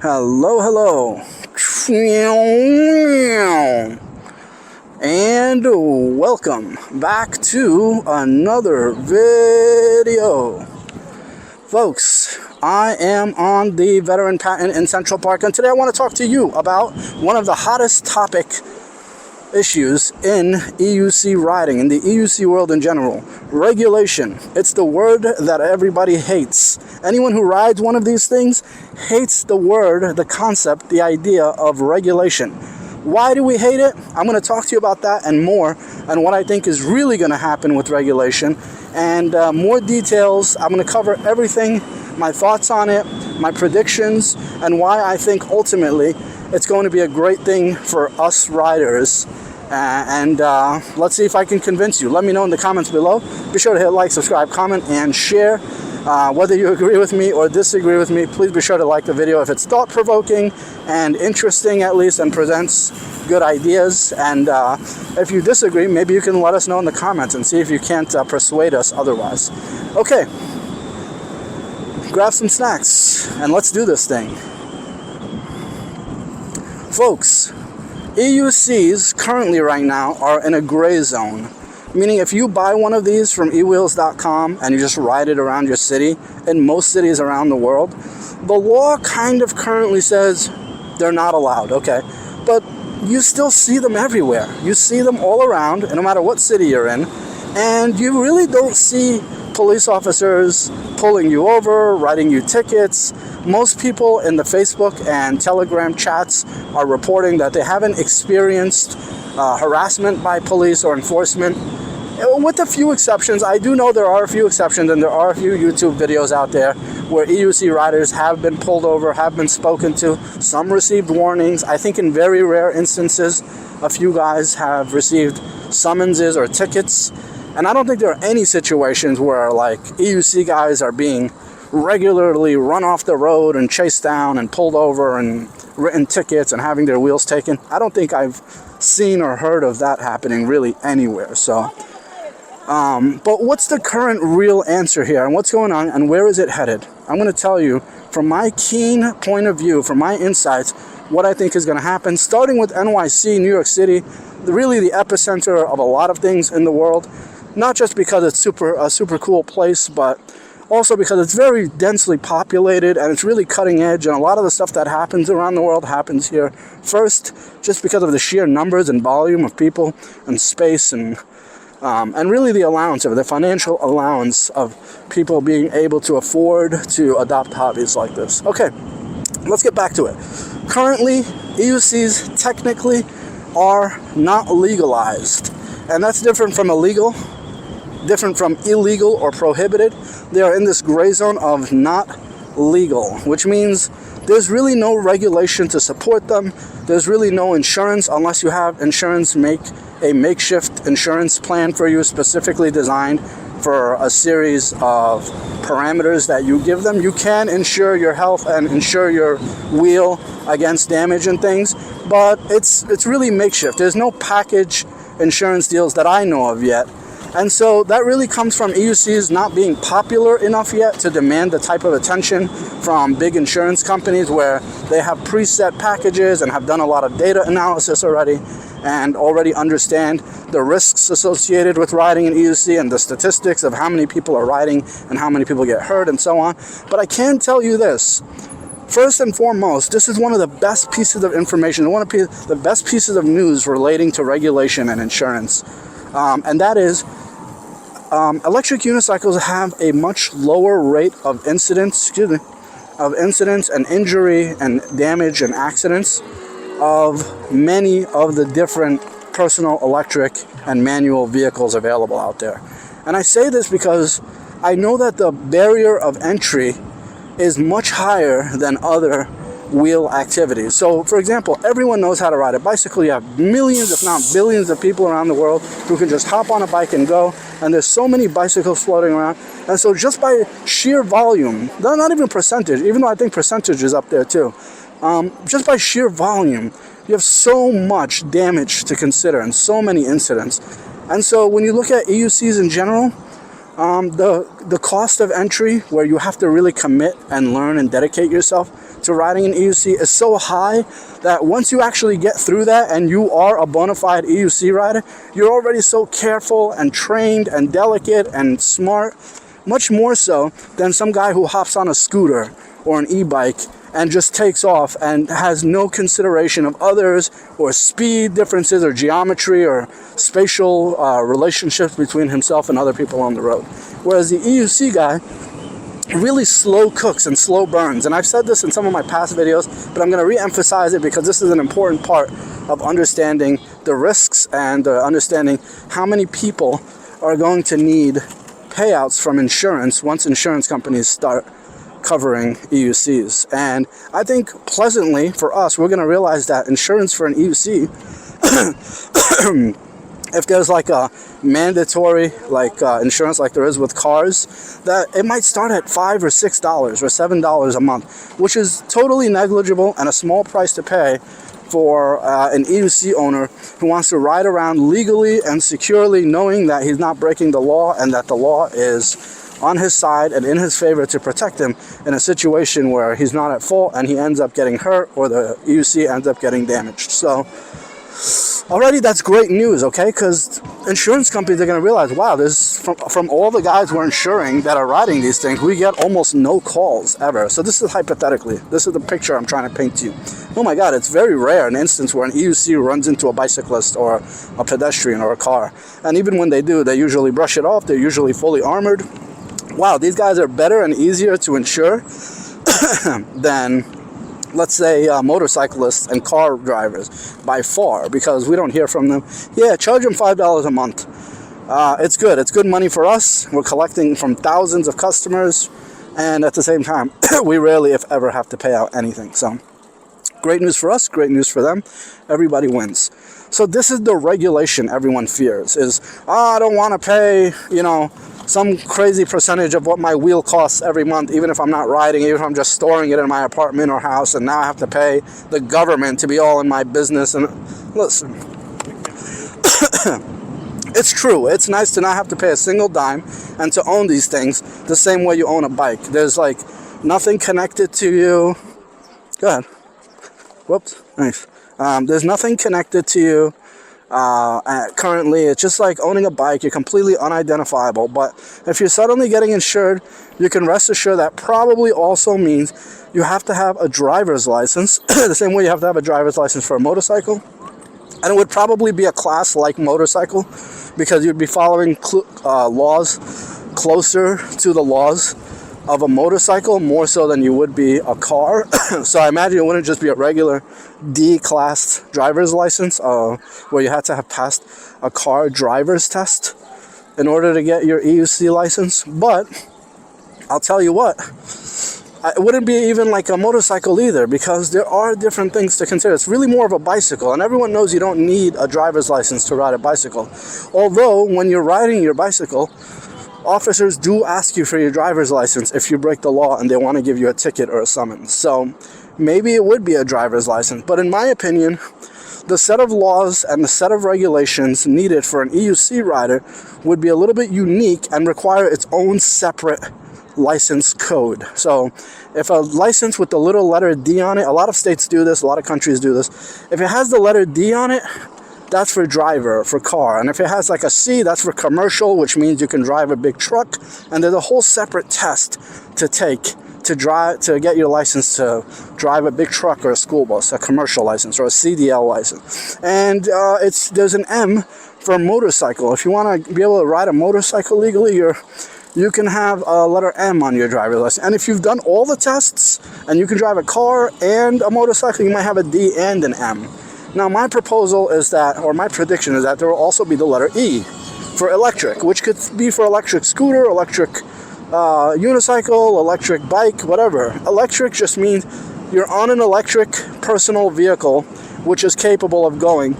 Hello, hello. And welcome back to another video. Folks, I am on the Veteran Patent in Central Park, and today I want to talk to you about one of the hottest topic issues in EUC riding, in the EUC world in general. Regulation. It's the word that everybody hates. Anyone who rides one of these things hates the word, the concept, the idea of regulation. Why do we hate it? I'm going to talk to you about that and more, and what I think is really going to happen with regulation, and more details. I'm going to cover everything, my thoughts on it, my predictions, and why I think ultimately it's going to be a great thing for us riders. Let's see if I can convince you. Let me know in the comments below. Be sure to hit like, subscribe, comment, and share. Whether you agree with me or disagree with me, please be sure to like the video if it's thought-provoking and interesting at least, and presents good ideas. And if you disagree, maybe you can let us know in the comments and see if you can't persuade us otherwise. Okay, grab some snacks and let's do this thing. Folks, EUCs currently right now are in a gray zone, meaning if you buy one of these from ewheels.com and you just ride it around your city, in most cities around the world, the law kind of currently says they're not allowed, okay? But you still see them everywhere. You see them all around, no matter what city you're in, and you really don't see police officers pulling you over, writing you tickets. Most people in the Facebook and Telegram chats are reporting that they haven't experienced harassment by police or enforcement, with a few exceptions. I do know there are a few exceptions, and there are a few YouTube videos out there where EUC riders have been pulled over, have been spoken to. Some received warnings. I think in very rare instances, a few guys have received summonses or tickets. And I don't think there are any situations where like EUC guys are being regularly run off the road and chased down and pulled over and written tickets and having their wheels taken. I don't think I've seen or heard of that happening really anywhere. So, but what's the current real answer here, and what's going on, and where is it headed? I'm going to tell you from my keen point of view, from my insights, what I think is going to happen, starting with NYC, New York City, really the epicenter of a lot of things in the world. Not just because it's a super cool place, but also because it's very densely populated and it's really cutting edge, and a lot of the stuff that happens around the world happens here first, just because of the sheer numbers and volume of people and space, and really the allowance of it, the financial allowance of people being able to afford to adopt hobbies like this. Okay, let's get back to it. Currently, EUCs technically are not legalized, and that's different from illegal, different from illegal or prohibited. They are in this gray zone of not legal, which means there's really no regulation to support them. There's really no insurance unless you have insurance make a makeshift insurance plan for you, specifically designed for a series of parameters that you give them. You can insure your health and insure your wheel against damage and things, but it's really makeshift. There's no package insurance deals that I know of yet. And so that really comes from EUCs not being popular enough yet to demand the type of attention from big insurance companies, where they have preset packages and have done a lot of data analysis already and already understand the risks associated with riding an EUC and the statistics of how many people are riding and how many people get hurt and so on. But I can tell you this. First and foremost, this is one of the best pieces of information, one of the best pieces of news relating to regulation and insurance. And that is, electric unicycles have a much lower rate of incidents, and injury and damage and accidents of many of the different personal electric and manual vehicles available out there. And I say this because I know that the barrier of entry is much higher than other wheel activities. So, for example, everyone knows how to ride a bicycle. You have millions, if not billions, of people around the world who can just hop on a bike and go, and there's so many bicycles floating around. And so just by sheer volume, not even percentage, even though I think percentage is up there too, just by sheer volume, you have so much damage to consider and so many incidents. And so when you look at EUCs in general, The cost of entry, where you have to really commit and learn and dedicate yourself to riding an EUC, is so high that once you actually get through that and you are a bona fide EUC rider, you're already so careful and trained and delicate and smart, much more so than some guy who hops on a scooter or an e-bike and just takes off and has no consideration of others or speed differences or geometry or spatial relationships between himself and other people on the road. Whereas the EUC guy really slow cooks and slow burns. And I've said this in some of my past videos, but I'm going to re-emphasize it because this is an important part of understanding the risks and understanding how many people are going to need payouts from insurance once insurance companies start covering EUCs. And I think pleasantly for us, we're going to realize that insurance for an EUC, if there's like a mandatory insurance like there is with cars, that it might start at $5 or $6 or $7 a month, which is totally negligible and a small price to pay for an EUC owner who wants to ride around legally and securely, knowing that he's not breaking the law and that the law is on his side and in his favor to protect him in a situation where he's not at fault and he ends up getting hurt or the EUC ends up getting damaged. So already that's great news, okay? Because insurance companies are going to realize, wow, there's from all the guys we're insuring that are riding these things, we get almost no calls ever. So this is hypothetically, this is the picture I'm trying to paint to you. Oh my God, it's very rare an instance where an EUC runs into a bicyclist or a pedestrian or a car. And even when they do, they usually brush it off. They're usually fully armored. Wow, these guys are better and easier to insure than, let's say, motorcyclists and car drivers by far, because we don't hear from them. Yeah, charge them $5 a month. It's good. It's good money for us. We're collecting from thousands of customers, and at the same time, we rarely, if ever, have to pay out anything. So, great news for us, great news for them. Everybody wins. So this is the regulation everyone fears, is, I don't want to pay, some crazy percentage of what my wheel costs every month, even if I'm not riding, even if I'm just storing it in my apartment or house, and now I have to pay the government to be all in my business. And listen, it's true. It's nice to not have to pay a single dime and to own these things the same way you own a bike. There's nothing connected to you. Go ahead. Whoops. Nice. There's nothing connected to you. Currently, it's just like owning a bike. You're completely unidentifiable. But if you're suddenly getting insured, you can rest assured that probably also means you have to have a driver's license, the same way you have to have a driver's license for a motorcycle. And it would probably be a class like motorcycle, because you'd be following laws closer to the laws of a motorcycle more so than you would be a car. So I imagine it wouldn't just be a regular D-class driver's license where you had to have passed a car driver's test in order to get your EUC license. But I'll tell you what, it wouldn't be even like a motorcycle either, because there are different things to consider. It's really more of a bicycle, and everyone knows you don't need a driver's license to ride a bicycle. Although when you're riding your bicycle, officers do ask you for your driver's license if you break the law and they want to give you a ticket or a summons. So maybe it would be a driver's license. But in my opinion, the set of laws and the set of regulations needed for an EUC rider would be a little bit unique and require its own separate license code. So if a license with the little letter D on it, a lot of states do this, a lot of countries do this. If it has the letter D on it, that's for driver, for car. And if it has a C, that's for commercial, which means you can drive a big truck. And there's a whole separate test to take to get your license to drive a big truck or a school bus, a commercial license or a CDL license. And there's an M for motorcycle. If you want to be able to ride a motorcycle legally, you can have a letter M on your driver's license. And if you've done all the tests and you can drive a car and a motorcycle, you might have a D and an M. Now, my proposal is that, or my prediction is that there will also be the letter E for electric, which could be for electric scooter, electric unicycle, electric bike, whatever. Electric just means you're on an electric personal vehicle, which is capable of going,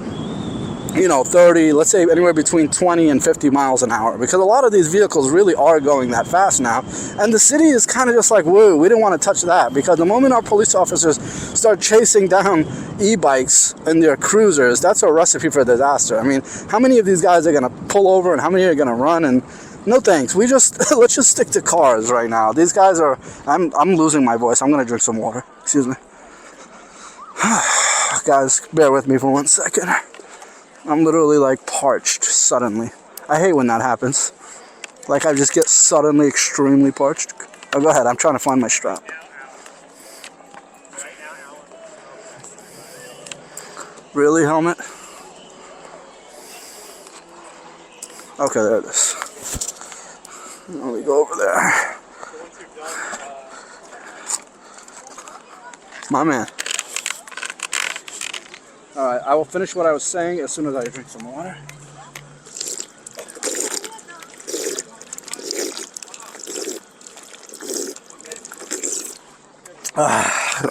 30, let's say anywhere between 20 and 50 miles an hour, because a lot of these vehicles really are going that fast now. And the city is kind of just like, whoa, we didn't want to touch that, because the moment our police officers start chasing down e-bikes in their cruisers, that's a recipe for disaster. I mean, how many of these guys are going to pull over and how many are going to run? And No thanks. We just let's just stick to cars right now. These guys are. I'm losing my voice. I'm gonna drink some water. Excuse me. Guys, bear with me for 1 second. I'm literally like parched suddenly. I hate when that happens. Like I just get suddenly extremely parched. Oh, go ahead. I'm trying to find my strap. Really, helmet? Okay, there it is. Let me go over there. My man. Alright, I will finish what I was saying as soon as I drink some water.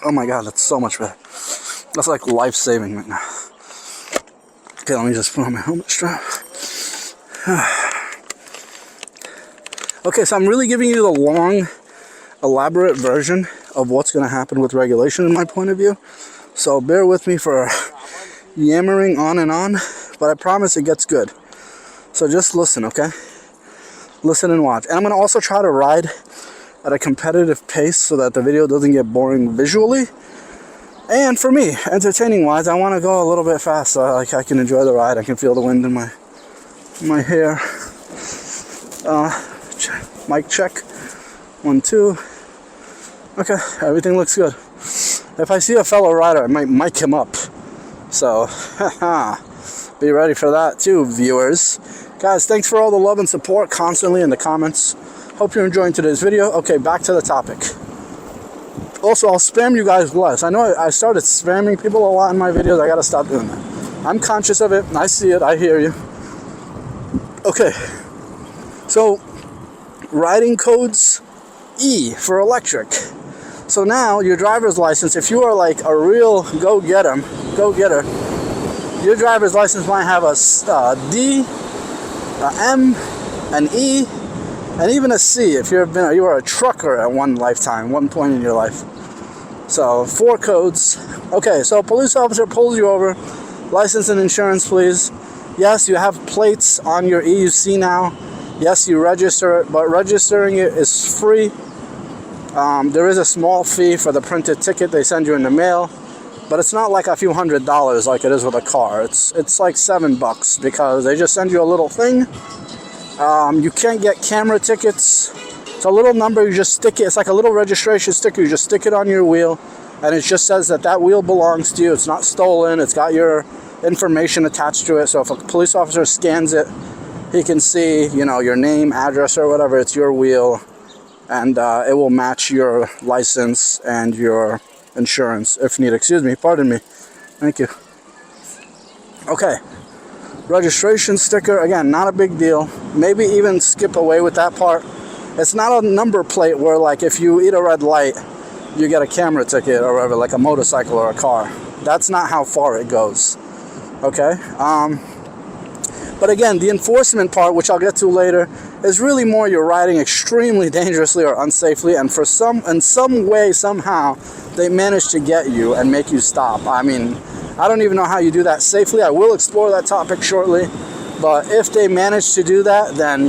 Oh my god, that's so much better. That's like life-saving right now. Okay, let me just put on my helmet strap. Okay, so I'm really giving you the long, elaborate version of what's going to happen with regulation in my point of view. So bear with me for yammering on and on, but I promise it gets good. So just listen, okay? Listen and watch. And I'm going to also try to ride at a competitive pace so that the video doesn't get boring visually. And for me, entertaining-wise, I want to go a little bit fast so like I can enjoy the ride. I can feel the wind in my hair. Mic check. 1, 2. Okay, everything looks good. If I see a fellow rider, I might mic him up. So, be ready for that too, viewers. Guys, thanks for all the love and support constantly in the comments. Hope you're enjoying today's video. Okay, back to the topic. Also, I'll spam you guys less. I know I started spamming people a lot in my videos. I gotta stop doing that. I'm conscious of it. I see it. I hear you. Okay. So, riding codes E for electric. So now your driver's license, if you are like a real go-getter, your driver's license might have a D, a M, an E, and even a C if you were a trucker at one point in your life. So 4 codes. Okay, so a police officer pulls you over, license and insurance please. Yes, you have plates on your EUC now. Yes, you register it, but registering it is free. There is a small fee for the printed ticket they send you in the mail, but it's not like a few $100s like it is with a car. It's like $7 because they just send you a little thing. You can't get camera tickets. It's a little number, you just stick it. It's like a little registration sticker. You just stick it on your wheel, and it just says that wheel belongs to you. It's not stolen. It's got your information attached to it. So if a police officer scans it, he can see, your name, address, or whatever. It's your wheel, and it will match your license and your insurance if needed. Excuse me, pardon me. Thank you. Okay. Registration sticker, again, not a big deal. Maybe even skip away with that part. It's not a number plate where, like, if you eat a red light, you get a camera ticket or whatever, like a motorcycle or a car. That's not how far it goes. Okay? But again, the enforcement part, which I'll get to later, is really more you're riding extremely dangerously or unsafely, and in some way, somehow, they manage to get you and make you stop. I mean, I don't even know how you do that safely. I will explore that topic shortly. But if they manage to do that, then,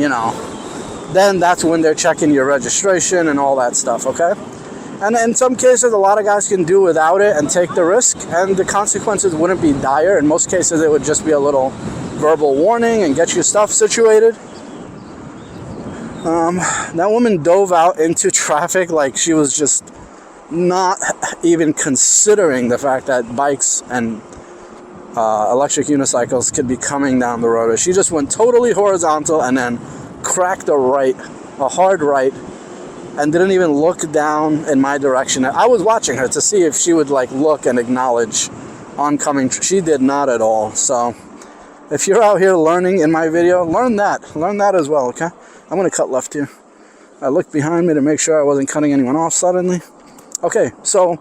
then that's when they're checking your registration and all that stuff, okay? And in some cases, a lot of guys can do without it and take the risk, and the consequences wouldn't be dire. In most cases, it would just be a little verbal warning and get your stuff situated. That woman dove out into traffic like she was just not even considering the fact that bikes and electric unicycles could be coming down the road. She just went totally horizontal and then cracked a hard right, and didn't even look down in my direction. I was watching her to see if she would look and acknowledge oncoming. She did not at all. So if you're out here learning in my video, learn that as well, okay? I'm going to cut left here. I looked behind me to make sure I wasn't cutting anyone off suddenly. Okay, so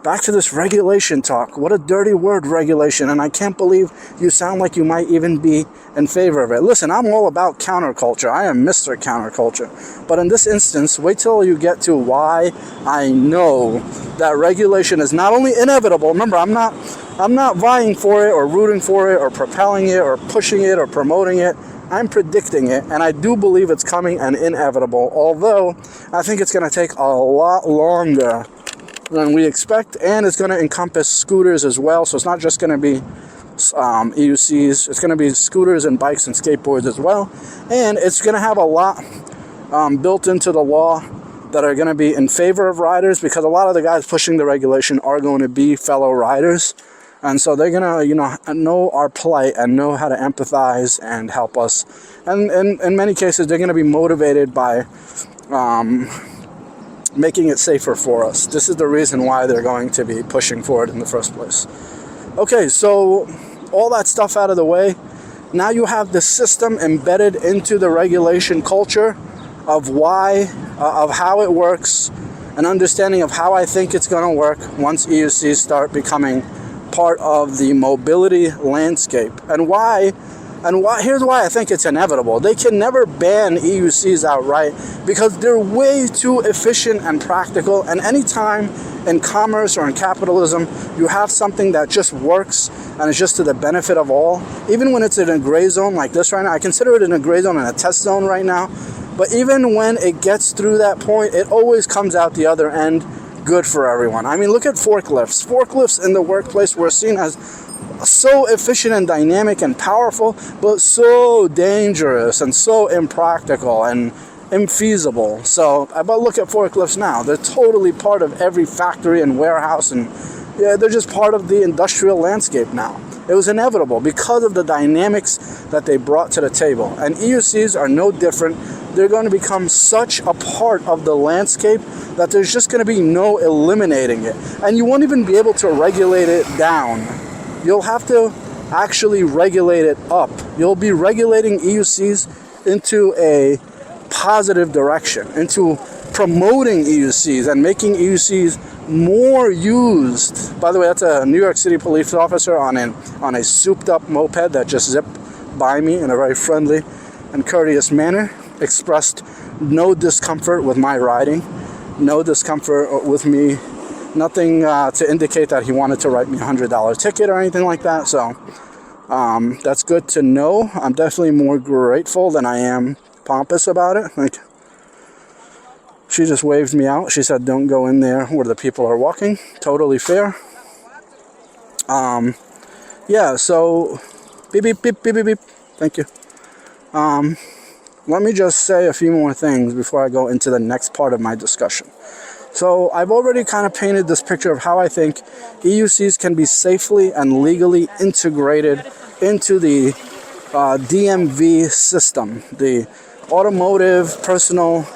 back to this regulation talk. What a dirty word, regulation, and I can't believe you sound like you might even be in favor of it. Listen, I'm all about counterculture. I am Mr. Counterculture. But in this instance, wait till you get to why I know that regulation is not only inevitable. Remember, I'm not vying for it or rooting for it or propelling it or pushing it or promoting it. I'm predicting it, and I do believe it's coming and inevitable, although I think it's going to take a lot longer than we expect, and it's going to encompass scooters as well. So it's not just going to be EUCs, it's going to be scooters and bikes and skateboards as well, and it's going to have a lot built into the law that are going to be in favor of riders, because a lot of the guys pushing the regulation are going to be fellow riders, and so they're going to know our plight and know how to empathize and help us, and in many cases they're going to be motivated by making it safer for us. This is the reason why they're going to be pushing for it in the first place. Okay, so all that stuff out of the way, now you have the system embedded into the regulation culture of of how it works, an understanding of how I think it's going to work once EUCs start becoming part of the mobility landscape. And here's why I think it's inevitable. They can never ban EUCs outright because they're way too efficient and practical, and anytime in commerce or in capitalism you have something that just works and is just to the benefit of all, even when it's in a gray zone like this right now, I consider it in a gray zone and a test zone right now, but even when it gets through that point, it always comes out the other end good for everyone. I mean, look at forklifts. Forklifts in the workplace were seen as so efficient and dynamic and powerful, but so dangerous and so impractical and infeasible. But look at forklifts now. They're totally part of every factory and warehouse, and they're just part of the industrial landscape now. It was inevitable because of the dynamics that they brought to the table. And EUCs are no different. They're going to become such a part of the landscape that there's just going to be no eliminating it. And you won't even be able to regulate it down. You'll have to actually regulate it up. You'll be regulating EUCs into a positive direction, into promoting EUCs and making EUCs more used. By the way, that's a New York City police officer on a souped up moped that just zipped by me in a very friendly and courteous manner, expressed no discomfort with my riding, no discomfort with me, nothing to indicate that he wanted to write me a $100 ticket or anything like that. So that's good to know. I'm definitely more grateful than I am pompous about it. Like, she just waved me out. She said, don't go in there where the people are walking. Totally fair. Yeah, so beep, beep, beep, beep, beep, beep. Thank you. Let me just say a few more things before I go into the next part of my discussion. So I've already kind of painted this picture of how I think EUCs can be safely and legally integrated into the DMV system, the automotive personal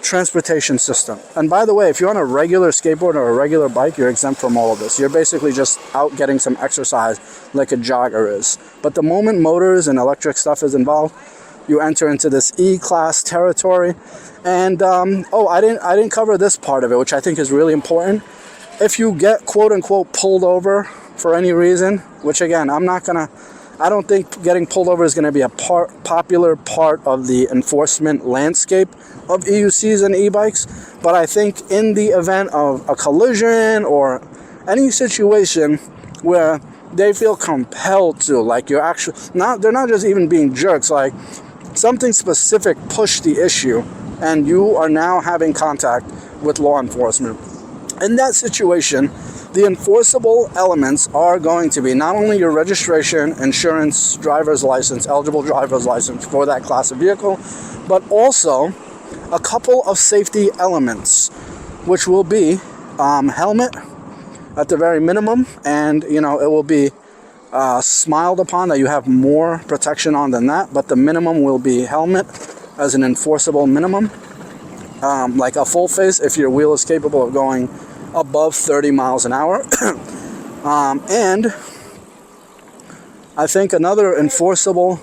transportation system. And by the way, if you're on a regular skateboard or a regular bike, you're exempt from all of this. You're basically just out getting some exercise like a jogger is. But the moment motors and electric stuff is involved, you enter into this E-class territory. And I didn't cover this part of it, which I think is really important. If you get quote unquote pulled over for any reason, which again, I don't think getting pulled over is going to be a popular part of the enforcement landscape of EUCs and e-bikes, but I think in the event of a collision or any situation where they feel compelled to, like they're not just even being jerks, like something specific pushed the issue and you are now having contact with law enforcement. In that situation, the enforceable elements are going to be not only your registration, insurance, driver's license, eligible driver's license for that class of vehicle, but also a couple of safety elements, which will be helmet at the very minimum, and it will be smiled upon that you have more protection on than that, but the minimum will be helmet as an enforceable minimum, like a full face if your wheel is capable of going above 30 miles an hour. And I think another enforceable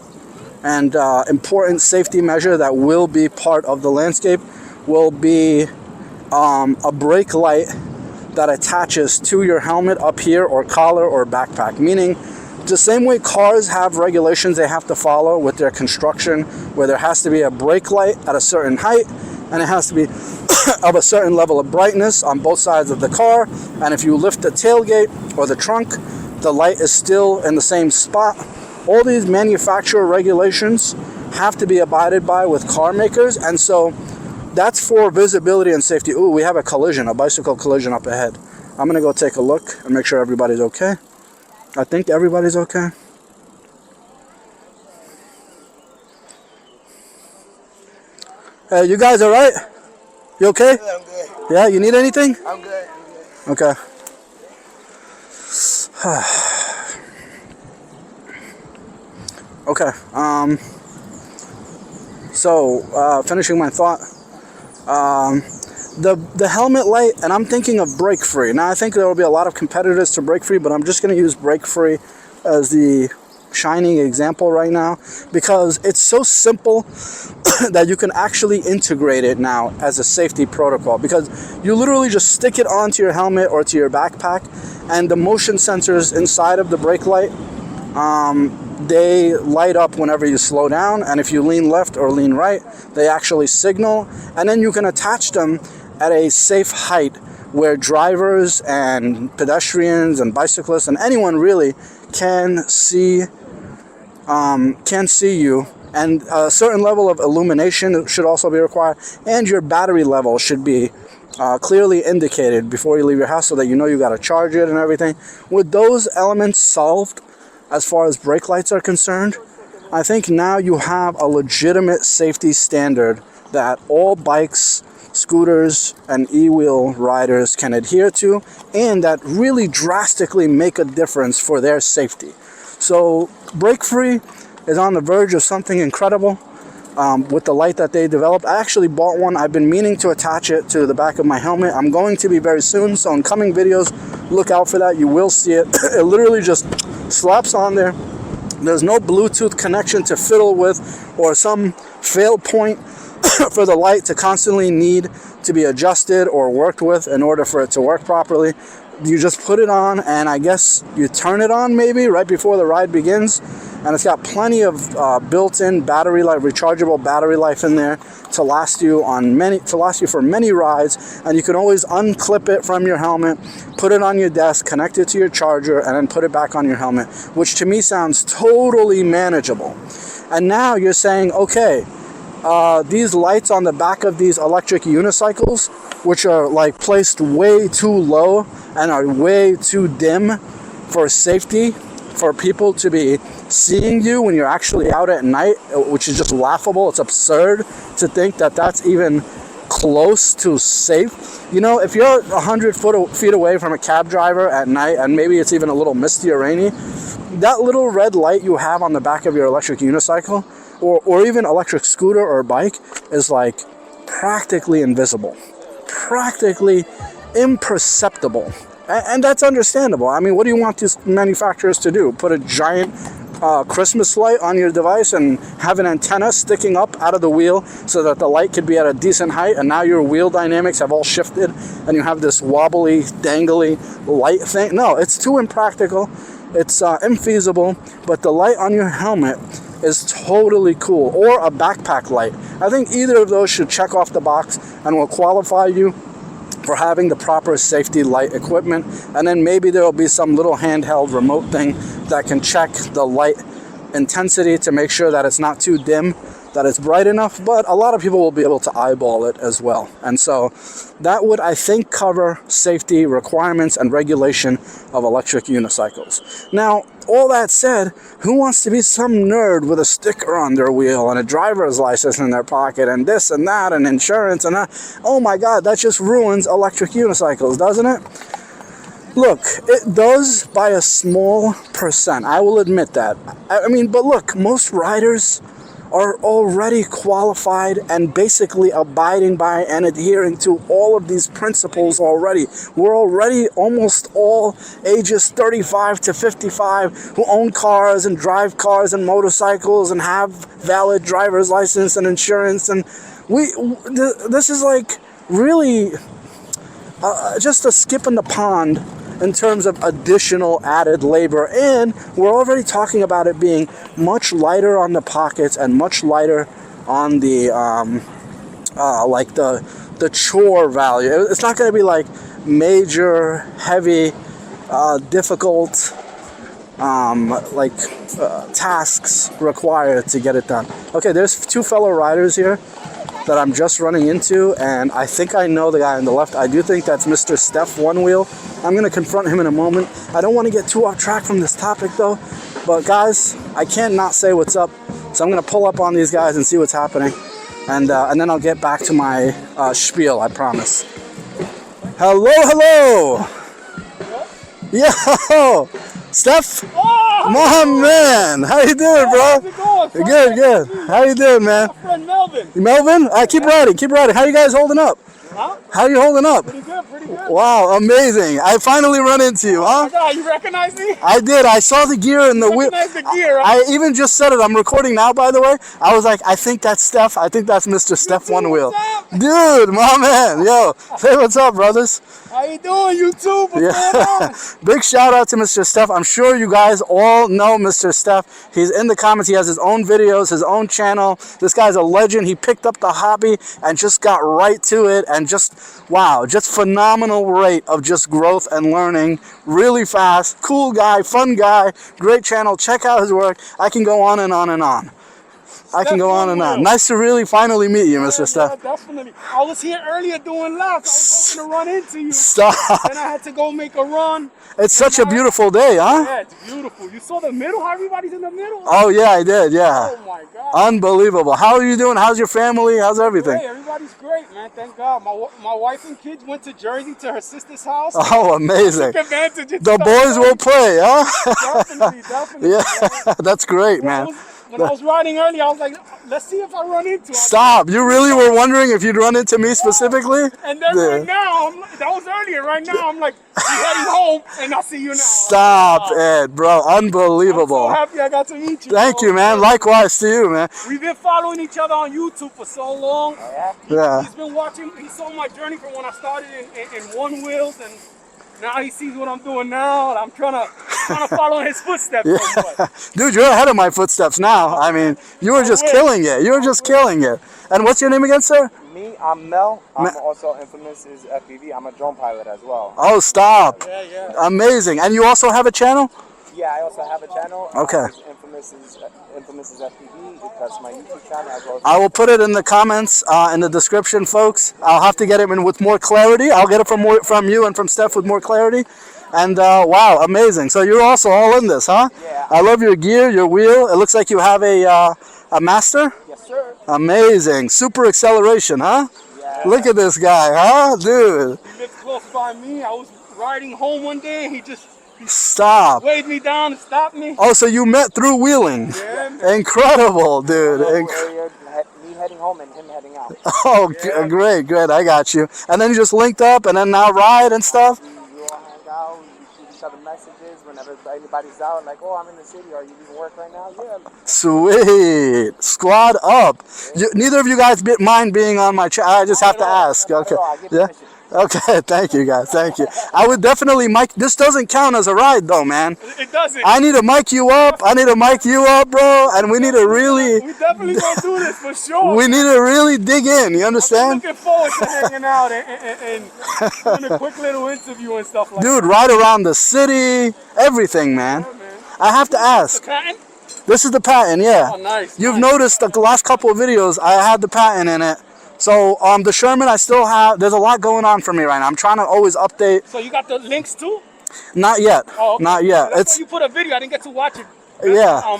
and important safety measure that will be part of the landscape will be a brake light that attaches to your helmet up here, or collar or backpack, meaning the same way cars have regulations they have to follow with their construction, where there has to be a brake light at a certain height and it has to be of a certain level of brightness on both sides of the car, and if you lift the tailgate or the trunk, the light is still in the same spot all these manufacturer regulations have to be abided by with car makers, and so that's for visibility and safety. Ooh, we have a bicycle collision up ahead. I'm gonna go take a look and make sure everybody's okay. I think everybody's okay. Hey, you guys all right? You okay? Yeah, I'm good. Yeah, you need anything? I'm good. Okay. Okay. So finishing my thought. The helmet light, and I'm thinking of brake free. Now I think there will be a lot of competitors to brake free, but I'm just going to use brake free as the shining example right now because it's so simple that you can actually integrate it now as a safety protocol, because you literally just stick it onto your helmet or to your backpack, and the motion sensors inside of the brake light, they light up whenever you slow down, and if you lean left or lean right, they actually signal, and then you can attach them at a safe height where drivers and pedestrians and bicyclists and anyone really can see you, and a certain level of illumination should also be required, and your battery level should be clearly indicated before you leave your house so that you know you got to charge it and everything. With those elements solved as far as brake lights are concerned, I think now you have a legitimate safety standard that all bikes, scooters, and e-wheel riders can adhere to, and that really drastically make a difference for their safety. So brake free is on the verge of something incredible with the light that they developed. I actually bought one. I've been meaning to attach it to the back of my helmet. I'm going to be very soon, so in coming videos, look out for that. You will see it. It literally just slaps on there. There's no Bluetooth connection to fiddle with or some fail point for the light to constantly need to be adjusted or worked with in order for it to work properly. You just put it on, and I guess you turn it on maybe right before the ride begins, and it's got plenty of built-in battery life, rechargeable battery life in there to last you for many rides. And you can always unclip it from your helmet, put it on your desk, connect it to your charger, and then put it back on your helmet, which to me sounds totally manageable. And now you're saying, okay, these lights on the back of these electric unicycles, which are like placed way too low and are way too dim for safety, for people to be seeing you when you're actually out at night, which is just laughable. It's absurd to think that that's even close to safe. You know, if you're 100 feet away from a cab driver at night, and maybe it's even a little misty or rainy, that little red light you have on the back of your electric unicycle or even electric scooter or bike is like practically invisible, practically imperceptible. And that's understandable. I mean, what do you want these manufacturers to do? Put a giant Christmas light on your device and have an antenna sticking up out of the wheel so that the light could be at a decent height, and now your wheel dynamics have all shifted and you have this wobbly, dangly light thing? No, it's too impractical. It's infeasible, but the light on your helmet is totally cool. Or a backpack light. I think either of those should check off the box and will qualify you for having the proper safety light equipment. And then maybe there will be some little handheld remote thing that can check the light intensity to make sure that it's not too dim, that it's bright enough, but a lot of people will be able to eyeball it as well. And so that would, I think, cover safety requirements and regulation of electric unicycles. Now, all that said, who wants to be some nerd with a sticker on their wheel and a driver's license in their pocket and this and that and insurance and that? Oh my God, that just ruins electric unicycles, doesn't it? Look, it does by a small percent. I will admit that. I mean, but look, most riders are already qualified and basically abiding by and adhering to all of these principles already. We're already almost all ages 35 to 55 who own cars and drive cars and motorcycles and have valid driver's license and insurance. And this is like really just a skip in the pond in terms of additional added labor, and we're already talking about it being much lighter on the pockets and much lighter on the like the chore value. It's not going to be like major, heavy, difficult tasks required to get it done. Okay, there's two fellow riders here that I'm just running into, and I think I know the guy on the left. I do think that's Mr. Steph One Wheel. I'm going to confront him in a moment. I don't want to get too off track from this topic though, but guys, I can't not say what's up, so I'm going to pull up on these guys and see what's happening, and then I'll get back to my spiel, I promise. Hello! Yo! Steph? Oh, my man! How you doing, bro? How's it going? Good. How you doing, man? My friend Melvin. Melvin? Keep riding. How you guys holding up? Huh? How you holding up? Pretty good. Wow, amazing. I finally run into you, huh? Oh my God, you recognize me? I did. I saw the gear in the wheel. Recognize the gear, right? I even just said it. I'm recording now, by the way. I was like, I think that's Steph. I think that's Mr. Steph One Wheel. Dude, my man. Yo, say what's up, brothers. How you doing, YouTube? What's going on? Big shout out to Mr. Steph. I'm sure you guys all know Mr. Steph. He's in the comments. He has his own videos, his own channel. This guy's a legend. He picked up the hobby and just got right to it, and just, wow, just phenomenal rate of just growth and learning really fast. Cool guy, fun guy, great channel. Check out his work. I can go on and on and on. I can go on and on. Nice to really finally meet you, Mr. Steph. Yeah, definitely. I was here earlier doing laps. I was hoping to run into you. Stop. Then I had to go make a run. It's such a beautiful day, huh? Yeah, it's beautiful. You saw the middle? How everybody's in the middle? Oh, yeah, I did, yeah. Oh, my God. Unbelievable. How are you doing? How's your family? How's everything? Great. Everybody's great, man. Thank God. My wife and kids went to Jersey to her sister's house. Oh, amazing. Took advantage. The boys will play, huh? Definitely. Yeah, that's great, man. When I was riding early, I was like, let's see if I run into him. Stop. You really were wondering if you'd run into me specifically? And then right now, that was earlier. Right now, I'm like, we're heading home, and I'll see you now. Stop it, bro. Unbelievable. I'm so happy I got to meet you. Thank you, man. Likewise to you, man. We've been following each other on YouTube for so long. Yeah. He's been watching. He saw my journey from when I started in one wheels, and now he sees what I'm doing now, and I'm trying to follow in his footsteps. Yeah. Dude, you're ahead of my footsteps now. I mean, you were just killing it. You were just killing it. And what's your name again, sir? Me, I'm Mel. I'm also infamous as FPV. I'm a drone pilot as well. Oh, stop. Yeah. Amazing. And you also have a channel? Yeah, I also have a channel. Okay. Infamous is FPV. That's my YouTube channel as well. I will put it in the comments, in the description, folks. I'll have to get it in with more clarity. I'll get it from you and from Steph with more clarity. And wow, amazing. So you're also all in this, huh? Yeah. I love your gear, your wheel. It looks like you have a master. Yes, sir. Amazing. Super acceleration, huh? Yeah. Look at this guy, huh? Dude. He lived close by me. I was riding home one day, and he Stop. weighed me down and stopped me. Oh, so you met through wheeling. Yeah. Incredible, dude. Me heading home and him heading out. Oh, yeah. Great. I got you. And then you just linked up and then now ride and stuff? We all hang out, we shoot each other messages whenever anybody's out, like, oh, I'm in the city, are you leaving work right now? Yeah. Sweet. Squad up. Neither of you guys mind being on my channel. I just have to ask. Okay. Yeah. Okay, thank you guys, thank you. I would definitely mic. This doesn't count as a ride though, man. It doesn't. I need to mic you up. Bro. And we need to really. We definitely gonna do this for sure. We need to really dig in. You understand? I'm looking forward to hanging out and doing a quick little interview and stuff like that. Dude, ride around the city, everything, man. Yeah, man. I have to ask. The patent? This is the patent, yeah. Oh, nice. You've noticed the last couple of videos, I had the patent in it. So the Sherman I still have, there's a lot going on for me right now. I'm trying to always update. So you got the links too? Not yet. Oh, okay. Not yet. That's why you put a video. I didn't get to watch it. Yeah.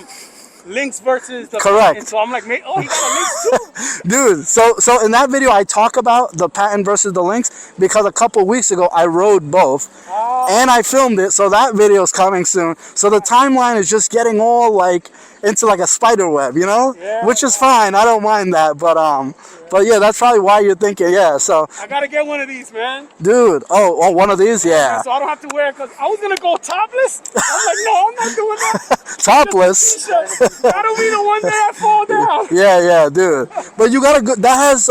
Links versus the correct. patent. So I'm like, oh, he got a links too. Dude, so in that video I talk about the patent versus the links because a couple weeks ago I rode both and I filmed it, so that video's coming soon. So the timeline is just getting all like into like a spider web, you know? Yeah. Which is fine. I don't mind that, but yeah, that's probably why you're thinking, yeah. So I gotta get one of these, man. Dude, oh, one of these, yeah. So I don't have to wear it because I was gonna go topless. I'm like, no, I'm not doing that. Topless. That'll be the one day I fall down. Yeah, dude. But you got a good. That has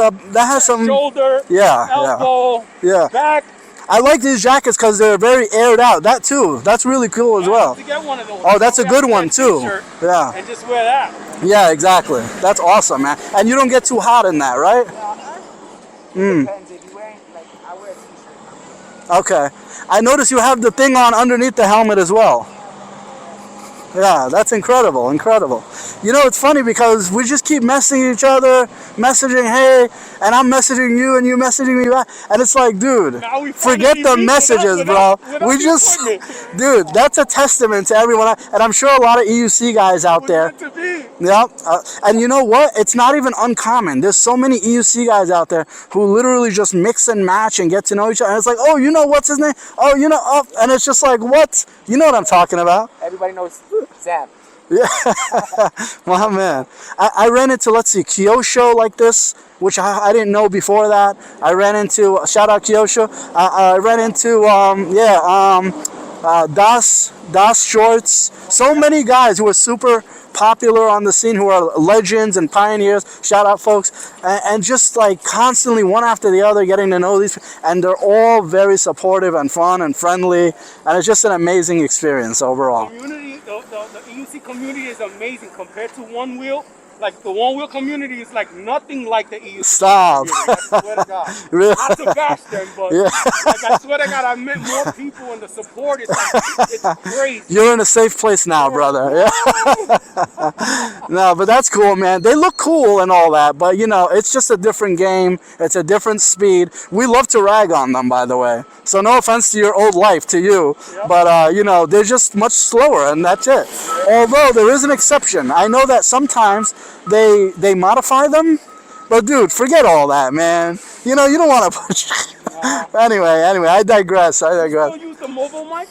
some shoulder. Yeah, elbow. Yeah. Back. I like these jackets because they're very aired out. That too. That's really cool as well. To get one of those. Oh, that's a good one too. Yeah. And just wear that. Yeah, exactly. That's awesome, man. And you don't get too hot in that, right? Depends if you wear, like, I wear a t-shirt. Okay. I notice you have the thing on underneath the helmet as well. Yeah, that's incredible, incredible. You know, it's funny because we just keep messaging each other, messaging, hey, and I'm messaging you and you messaging me back. And it's like, dude, Now we forget finally the meet messages, without bro. We the just, equipment. dude, that's a testament to everyone. And I'm sure a lot of EUC guys out It was there. meant to be. Yeah, and you know what? It's not even uncommon. There's so many EUC guys out there who literally just mix and match and get to know each other. And it's like, oh, you know what's his name? Oh, you know, oh, and it's just like, what? You know what I'm talking about? Everybody knows Sam. Yeah, well, man. I ran into, let's see, Kyosho like this, which I didn't know before that. I ran into, shout out Kyosho. I ran into, Das Shorts. So many guys who are super popular on the scene, who are legends and pioneers. Shout out, folks. And just like constantly one after the other getting to know these. And they're all very supportive and fun and friendly. And it's just an amazing experience overall. Community, the EUC community is amazing compared to One Wheel. Like the One Wheel community is like nothing like the EUC Stop. community. I swear to God. Really? Not to bash them, but Yeah. like I swear to God, I met more people and the support is like, it's crazy. You're in a safe place now, brother. Yeah. No, but that's cool, man. They look cool and all that, but you know, it's just a different game. It's a different speed. We love to rag on them, by the way. So no offense to your old life, to you, but you know, they're just much slower, and that's it. Although there is an exception. I know that sometimes they modify them, but dude, forget all that, man. You know, you don't want to push. Anyway, I digress. You still use the mobile mic?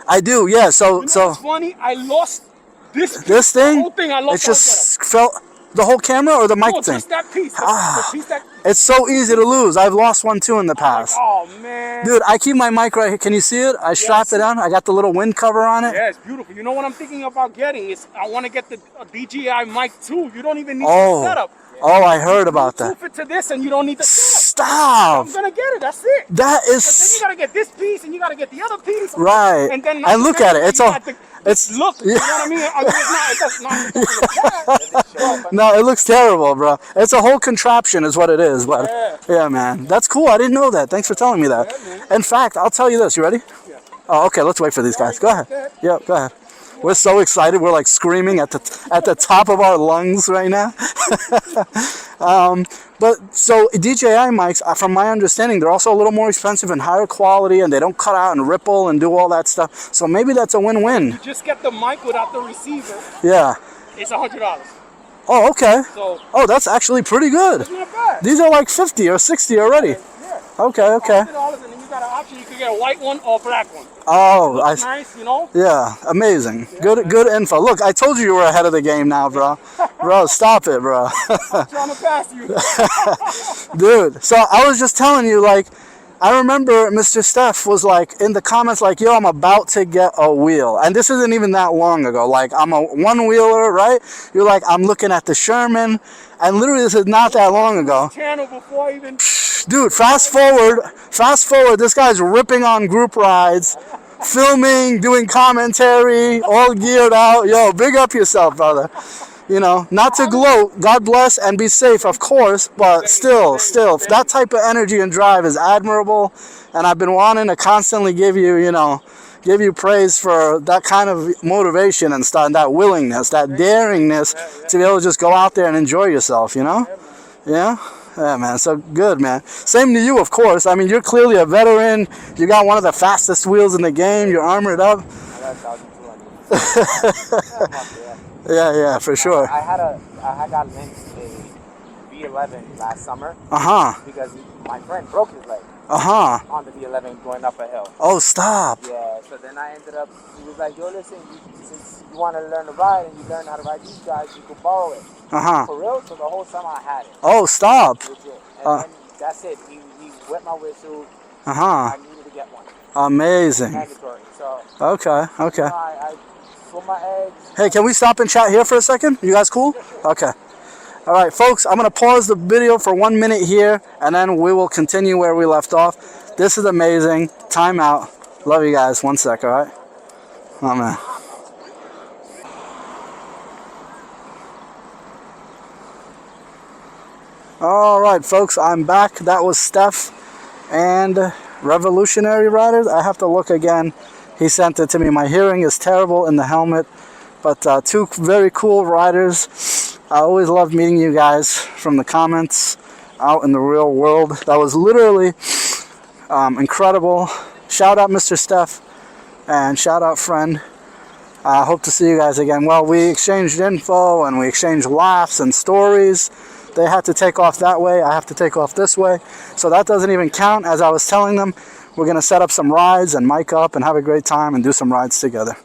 I do, yeah. So You know what's funny? I lost this thing, the whole thing. I lost it just fell. The whole camera or the mic no, thing? just that piece. The piece that. It's so easy to lose. I've lost one too in the past. Oh man. Dude, I keep my mic right here. Can you see it? I strapped it on. I got the little wind cover on it. Yeah, it's beautiful. You know what I'm thinking about getting is I want to get the DJI mic too. You don't even need Oh. the setup. Oh, I heard about that. Proof it to this, and you don't need the setup. Stop. I'm gonna get it. That's it. That But then you is gotta get this piece, and you gotta get the other piece. right. And then And look at it. It's all. It's look. You know what I mean? I mean, it's not. no, it looks terrible, bro. It's a whole contraption, is what it is. But yeah, man, that's cool. I didn't know that. Thanks for telling me that. In fact, I'll tell you this. You ready? Yeah. Oh, okay. Let's wait for these guys. Go ahead. Yeah, go ahead. We're so excited. We're like screaming at the top of our lungs right now. But so DJI mics, from my understanding, they're also a little more expensive and higher quality, and they don't cut out and ripple and do all that stuff. So maybe that's a win-win. You just get the mic without the receiver. Yeah. It's $100. Oh, okay. So Oh, that's actually pretty good. it's not bad. These are like 50 or 60 already. Yeah. Okay, okay. $100, and then you got an option. You could get a white one or a black one. Oh, Looks nice, you know. yeah, amazing. Good info. Look, I told you were ahead of the game now, bro. Bro, stop it, bro. I'm trying to pass you. Dude, so I was just telling you, like, I remember Mr. Steph was like in the comments, like, yo, I'm about to get a wheel. And this isn't even that long ago. Like, I'm a one-wheeler, right? You're like, I'm looking at the Sherman. And literally, this is not that long ago. Channel before I even. Dude, fast forward, this guy's ripping on group rides, filming, doing commentary, all geared out. Yo, big up yourself, brother. You know, not to gloat, God bless and be safe, of course, but still, that type of energy and drive is admirable, and I've been wanting to constantly give you praise for that kind of motivation and stuff, and that willingness, that daringness to be able to just go out there and enjoy yourself, you know? Yeah? Yeah, man, so good, man. Same to you, of course. I mean, you're clearly a veteran. You got one of the fastest wheels in the game. You're armored up. I got 1,200. Yeah, for sure. I got linked a V11 last summer. Because my friend broke his leg on the V11 going up a hill. Oh, stop. Yeah, so then I ended up, he was like, yo, listen, since you want to learn to ride and you learn how to ride these guys, you could borrow it. For real? So the whole summer I had it. Oh, stop. Legit. And then that's it. He wet my whistle. I needed to get one. Amazing. Mandatory. So Okay. I swim my eggs. Hey, can we stop and chat here for a second? You guys cool? Okay. All right, folks, I'm going to pause the video for 1 minute here, and then we will continue where we left off. This is amazing. Time out. Love you guys. 1 sec, all right? Oh, man. All right, folks, I'm back. That was Steph and Revolutionary Riders. I have to look again. He sent it to me. My hearing is terrible in the helmet. But two very cool riders. I always love meeting you guys from the comments out in the real world. That was literally incredible. Shout out Mr. Steph and shout out friend. I hope to see you guys again. Well, we exchanged info and we exchanged laughs and stories. They had to take off that way. I have to take off this way. So that doesn't even count. As I was telling them, we're going to set up some rides and mic up and have a great time and do some rides together.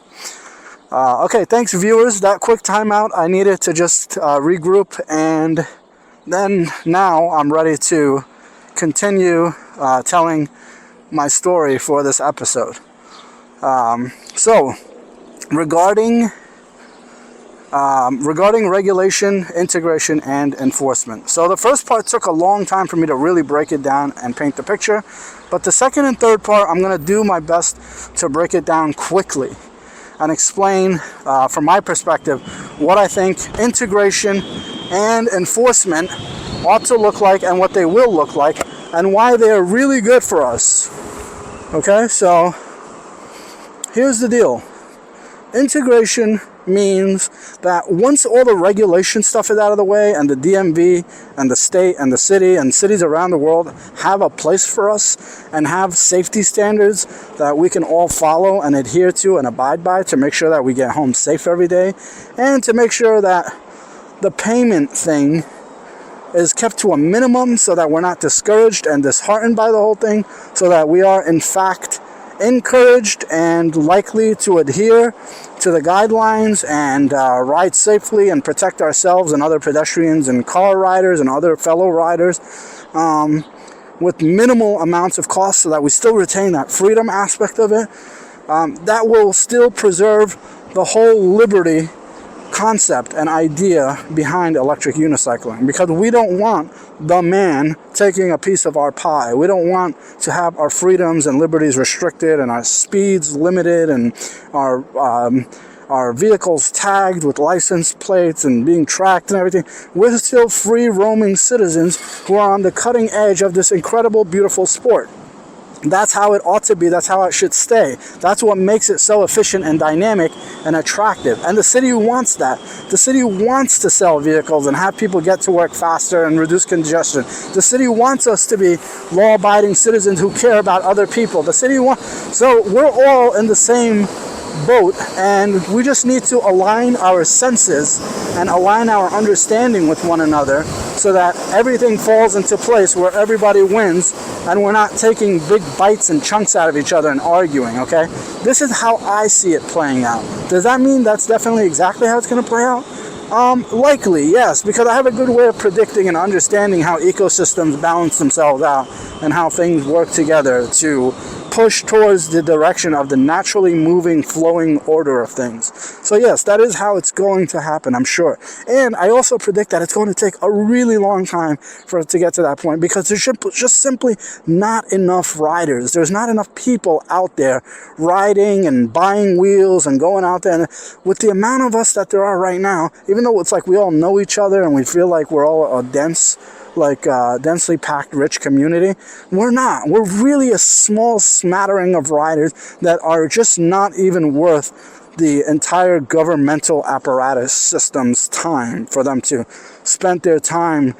Okay, thanks viewers. That quick timeout, I needed to just regroup, and then now I'm ready to continue telling my story for this episode. So regarding regulation, integration, and enforcement. So the first part took a long time for me to really break it down and paint the picture, but the second and third part, I'm going to do my best to break it down quickly and explain from my perspective what I think integration and enforcement ought to look like and what they will look like and why they are really good for us. Okay, so here's the deal. Integration means that once all the regulation stuff is out of the way and the DMV and the state and the city and cities around the world have a place for us and have safety standards that we can all follow and adhere to and abide by to make sure that we get home safe every day, and to make sure that the payment thing is kept to a minimum so that we're not discouraged and disheartened by the whole thing, so that we are in fact encouraged and likely to adhere to the guidelines and ride safely and protect ourselves and other pedestrians and car riders and other fellow riders with minimal amounts of cost, so that we still retain that freedom aspect of it. That will still preserve the whole liberty concept and idea behind electric unicycling, because we don't want the man taking a piece of our pie. We don't want to have our freedoms and liberties restricted and our speeds limited and our vehicles tagged with license plates and being tracked and everything. We're still free roaming citizens who are on the cutting edge of this incredible, beautiful sport. That's how it ought to be. That's how it should stay. That's what makes it so efficient and dynamic and attractive. And the city wants that. The city wants to sell vehicles and have people get to work faster and reduce congestion. The city wants us to be law-abiding citizens who care about other people. The city wants... So we're all in the same boat, and we just need to align our senses and align our understanding with one another so that everything falls into place where everybody wins and we're not taking big bites and chunks out of each other and arguing, okay? This is how I see it playing out. Does that mean that's definitely exactly how it's going to play out? Likely, yes, because I have a good way of predicting and understanding how ecosystems balance themselves out and how things work together to push towards the direction of the naturally moving, flowing order of things. So yes, that is how it's going to happen, I'm sure. And I also predict that it's going to take a really long time for it to get to that point, because there's just simply not enough riders. There's not enough people out there riding and buying wheels and going out there. And with the amount of us that there are right now, even though it's like we all know each other and we feel like we're all a densely packed rich community, we're not. We're really a small smattering of riders that are just not even worth the entire governmental apparatus system's time for them to spend their time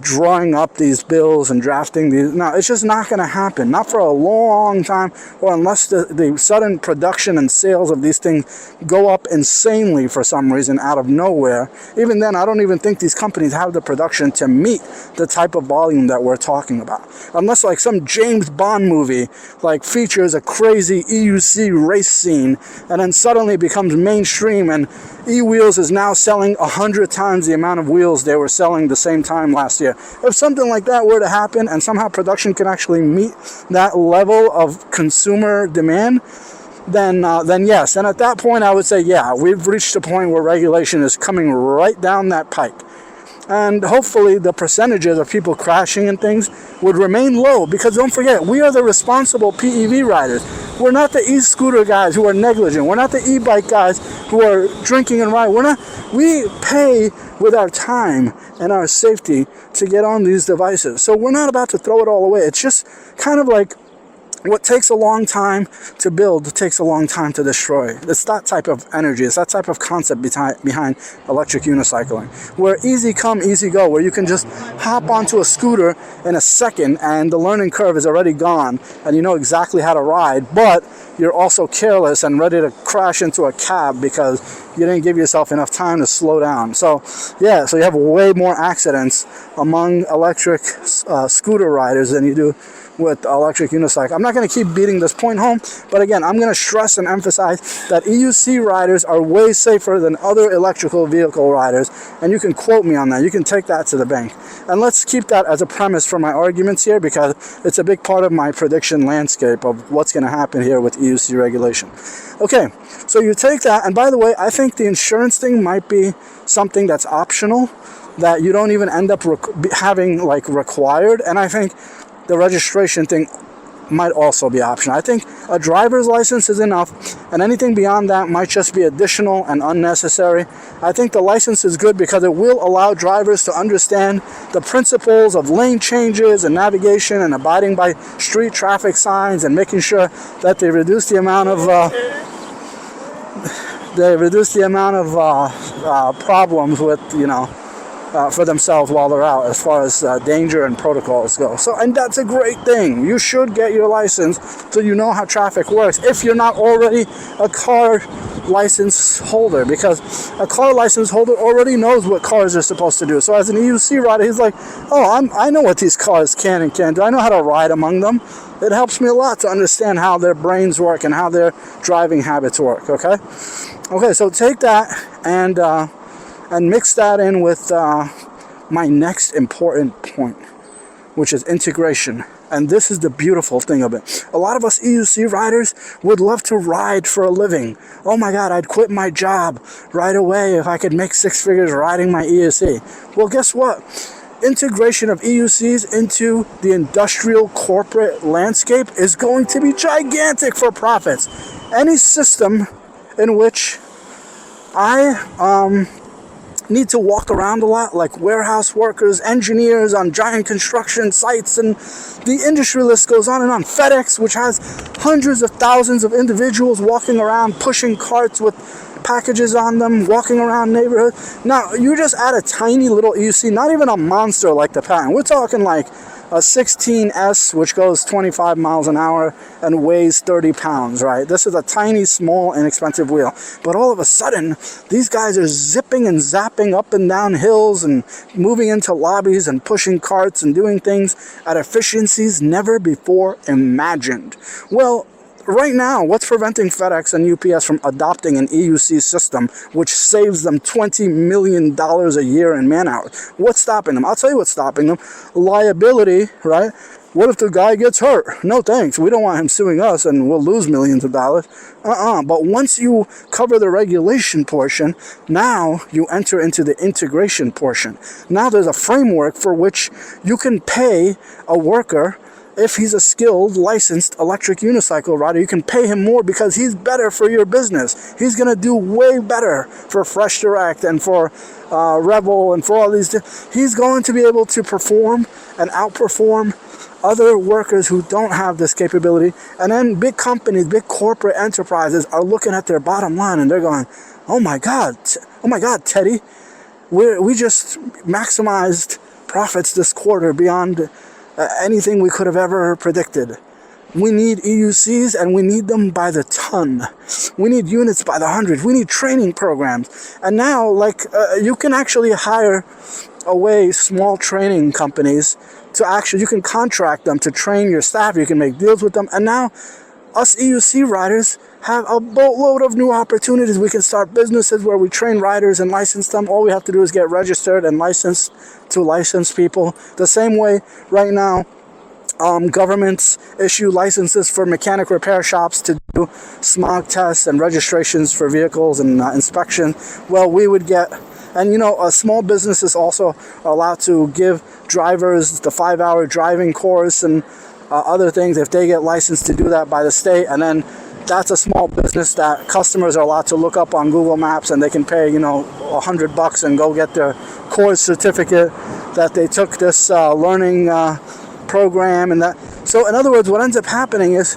drawing up these bills and drafting these. No, it's just not going to happen. Not for a long time, or unless the sudden production and sales of these things go up insanely for some reason out of nowhere. Even then, I don't even think these companies have the production to meet the type of volume that we're talking about. Unless like some James Bond movie like features a crazy EUC race scene and then suddenly becomes mainstream, and E-Wheels is now selling 100 times the amount of wheels they were selling the same time last year. If something like that were to happen and somehow production can actually meet that level of consumer demand, then yes. And at that point, I would say, yeah, we've reached a point where regulation is coming right down that pipe. And hopefully the percentages of people crashing and things would remain low, because don't forget, we are the responsible PEV riders. We're not the e-scooter guys who are negligent. We're not the e-bike guys who are drinking and riding. We pay with our time and our safety to get on these devices. So we're not about to throw it all away. It's just kind of like what takes a long time to build takes a long time to destroy. It's that type of energy. It's that type of concept behind electric unicycling, where easy come, easy go, where you can just hop onto a scooter in a second and the learning curve is already gone and you know exactly how to ride, but you're also careless and ready to crash into a cab because you didn't give yourself enough time to slow down. So yeah, so you have way more accidents among electric scooter riders than you do with electric unicycle. I'm not going to keep beating this point home, but again, I'm going to stress and emphasize that EUC riders are way safer than other electrical vehicle riders, and you can quote me on that. You can take that to the bank. And let's keep that as a premise for my arguments here, because it's a big part of my prediction landscape of what's going to happen here with EUC regulation. Okay, so you take that, and by the way, I think the insurance thing might be something that's optional, that you don't even end up having like required, and I think the registration thing might also be optional. I think a driver's license is enough, and anything beyond that might just be additional and unnecessary. I think the license is good because it will allow drivers to understand the principles of lane changes and navigation and abiding by street traffic signs and making sure that they reduce the amount of problems with, you know, for themselves while they're out, as far as danger and protocols go. So, and that's a great thing. You should get your license so you know how traffic works if you're not already a car license holder, because a car license holder already knows what cars are supposed to do. So as an EUC rider, he's like, oh, I know what these cars can and can't do. I know how to ride among them. It helps me a lot to understand how their brains work and how their driving habits work, okay? Okay, so take that and mix that in with my next important point, which is integration. And this is the beautiful thing of it. A lot of us EUC riders would love to ride for a living. Oh my God, I'd quit my job right away if I could make 6 figures riding my EUC. Well, guess what? Integration of EUCs into the industrial corporate landscape is going to be gigantic for profits. Any system in which I need to walk around a lot, like warehouse workers, engineers on giant construction sites, and the industry list goes on and on. FedEx, which has hundreds of thousands of individuals walking around, pushing carts with packages on them, walking around neighborhoods. Now, you just add a tiny little EUC, not even a monster like the Patent. We're talking like a 16S, which goes 25 miles an hour and weighs 30 pounds, right? This is a tiny, small, inexpensive wheel. But all of a sudden, these guys are zipping and zapping up and down hills and moving into lobbies and pushing carts and doing things at efficiencies never before imagined. Well, right now, what's preventing FedEx and UPS from adopting an EUC system which saves them $20 million a year in man hours? What's stopping them? I'll tell you what's stopping them. Liability, right? What if the guy gets hurt? No thanks. We don't want him suing us and we'll lose millions of dollars. But once you cover the regulation portion, now you enter into the integration portion. Now there's a framework for which you can pay a worker. If he's a skilled, licensed electric unicycle rider, you can pay him more because he's better for your business. He's going to do way better for Fresh Direct and for Rebel and for all these. He's going to be able to perform and outperform other workers who don't have this capability. And then big companies, big corporate enterprises are looking at their bottom line and they're going, oh my God, Teddy, we just maximized profits this quarter beyond anything we could have ever predicted. We need EUCs, and we need them by the ton. We need units by the hundred. We need training programs. And now, you can actually hire away small training companies to you can contract them to train your staff. You can make deals with them. And now, us EUC riders have a boatload of new opportunities. We can start businesses where we train riders and license them. All we have to do is get registered and licensed to license people. The same way right now, governments issue licenses for mechanic repair shops to do smog tests and registrations for vehicles and inspection. Well, we would get, and small businesses also are allowed to give drivers the 5-hour driving course and other things if they get licensed to do that by the state. And then that's a small business that customers are allowed to look up on Google Maps, and they can pay, $100 and go get their course certificate that they took this learning program and that. So in other words, what ends up happening is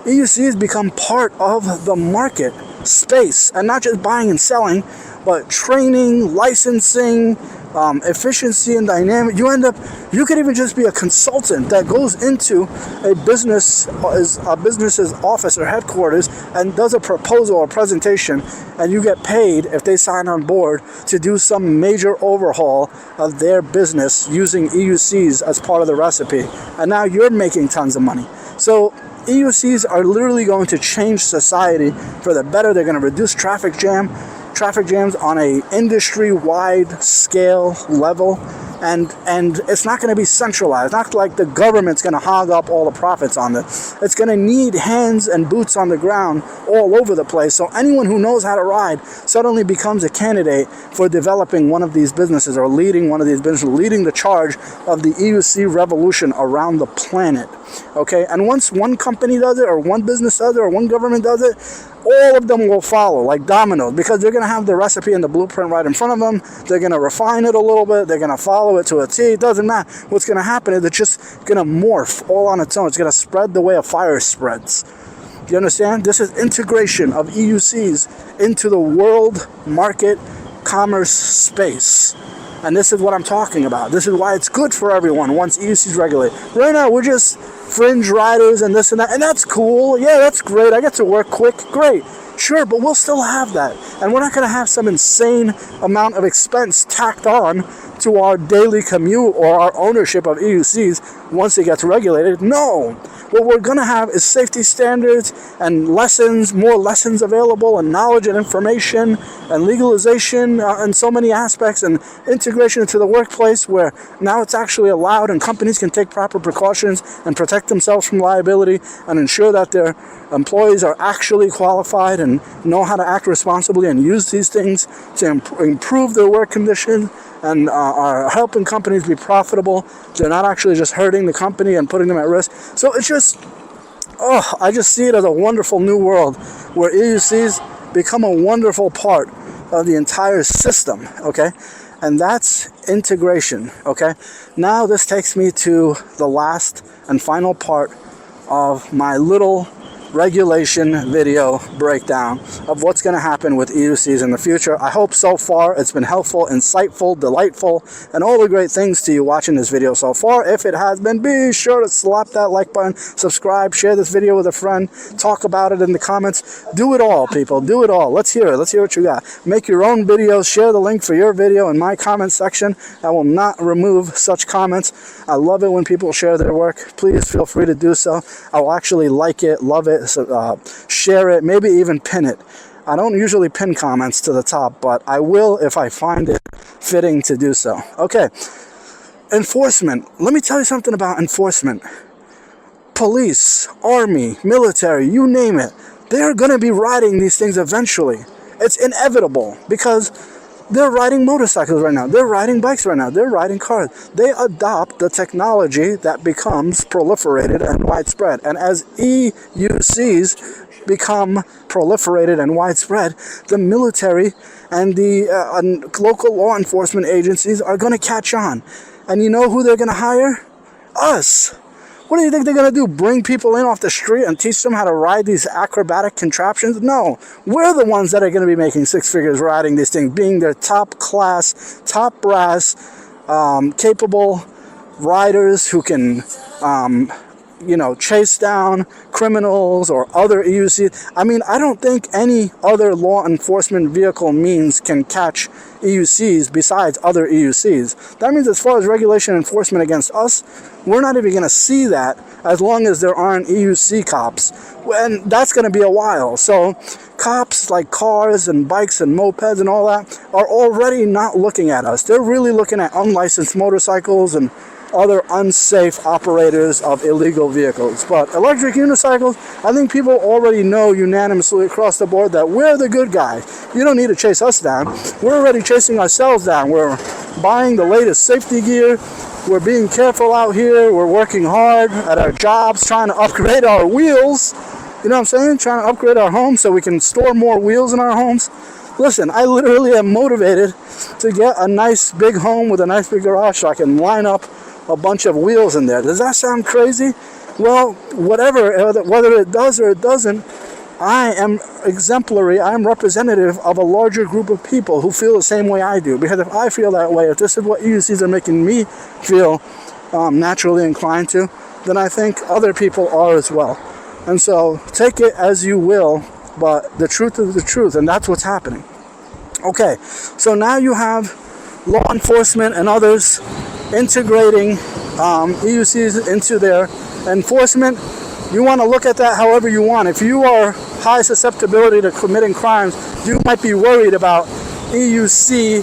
EUCs become part of the market space, and not just buying and selling, but training, licensing, efficiency and dynamic. You could even just be a consultant that goes into a business's office or headquarters and does a proposal or presentation, and you get paid if they sign on board to do some major overhaul of their business using EUCs as part of the recipe. And now you're making tons of money. So EUCs are literally going to change society for the better. They're going to reduce traffic jams on a industry-wide scale level, and it's not going to be centralized. Not like the government's going to hog up all the profits on this. It's going to need hands and boots on the ground all over the place. So anyone who knows how to ride suddenly becomes a candidate for developing one of these businesses or leading one of these businesses, leading the charge of the EUC revolution around the planet. Okay, and once one company does it, or one business does it, or one government does it, all of them will follow like dominoes, because they're going to have the recipe and the blueprint right in front of them. They're going to refine it a little bit. They're going to follow it to a T. It doesn't matter. What's going to happen is it's just going to morph all on its own. It's going to spread the way a fire spreads. You understand? This is integration of EUCs into the world market commerce space. And this is what I'm talking about. This is why it's good for everyone once EUCs regulate. Right now, we're just fringe riders and this and that. And that's cool. Yeah, that's great. I get to work quick. Great. Sure, but we'll still have that. And we're not going to have some insane amount of expense tacked on to our daily commute or our ownership of EUCs once it gets regulated. No. What we're going to have is safety standards and lessons, more lessons available, and knowledge and information and legalization in so many aspects, and integration into the workplace where now it's actually allowed and companies can take proper precautions and protect themselves from liability and ensure that their employees are actually qualified and know how to act responsibly and use these things to improve their work conditions and are helping companies be profitable. They're not actually just hurting the company and putting them at risk. So it's just, I just see it as a wonderful new world where EUCs become a wonderful part of the entire system, okay? And that's integration, okay? Now this takes me to the last and final part of my little regulation video breakdown of what's going to happen with EUCs in the future. I hope so far it's been helpful, insightful, delightful, and all the great things to you watching this video so far. If it has been, be sure to slap that like button, subscribe, share this video with a friend, talk about it in the comments. Do it all, people. Do it all. Let's hear it. Let's hear what you got. Make your own videos. Share the link for your video in my comment section. I will not remove such comments. I love it when people share their work. Please feel free to do so. I will actually like it, love it, share it, maybe even pin it. I don't usually pin comments to the top, but I will if I find it fitting to do so. Okay, enforcement. Let me tell you something about enforcement. Police, army, military, you name it, they're going to be riding these things eventually. It's inevitable because they're riding motorcycles right now. They're riding bikes right now. They're riding cars. They adopt the technology that becomes proliferated and widespread. And as EUCs become proliferated and widespread, the military and the local law enforcement agencies are going to catch on. And you know who they're going to hire? Us. What do you think they're going to do? Bring people in off the street and teach them how to ride these acrobatic contraptions? No. We're the ones that are going to be making six figures riding these things, being their top class, top brass, capable riders who can, chase down criminals or other EUCs. I mean, I don't think any other law enforcement vehicle means can catch EUCs besides other EUCs. That means as far as regulation enforcement against us, we're not even going to see that as long as there aren't EUC cops. And that's going to be a while. So cops like cars and bikes and mopeds and all that are already not looking at us. They're really looking at unlicensed motorcycles and other unsafe operators of illegal vehicles. But electric unicycles, I think people already know unanimously across the board that we're the good guys. You don't need to chase us down. We're already chasing ourselves down. We're buying the latest safety gear. We're being careful out here. We're working hard at our jobs, trying to upgrade our wheels. You know what I'm saying? Trying to upgrade our homes so we can store more wheels in our homes. Listen, I literally am motivated to get a nice big home with a nice big garage so I can line up a bunch of wheels in there. Does that sound crazy? Well, whether it does or it doesn't, I am exemplary. I am representative of a larger group of people who feel the same way I do. Because if I feel that way, if this is what EUCs are making me feel naturally inclined to, then I think other people are as well. And so take it as you will, but the truth is the truth, and that's what's happening. Okay, so now you have law enforcement and others integrating EUCs into their enforcement. You want to look at that however you want. If you are high susceptibility to committing crimes, you might be worried about EUC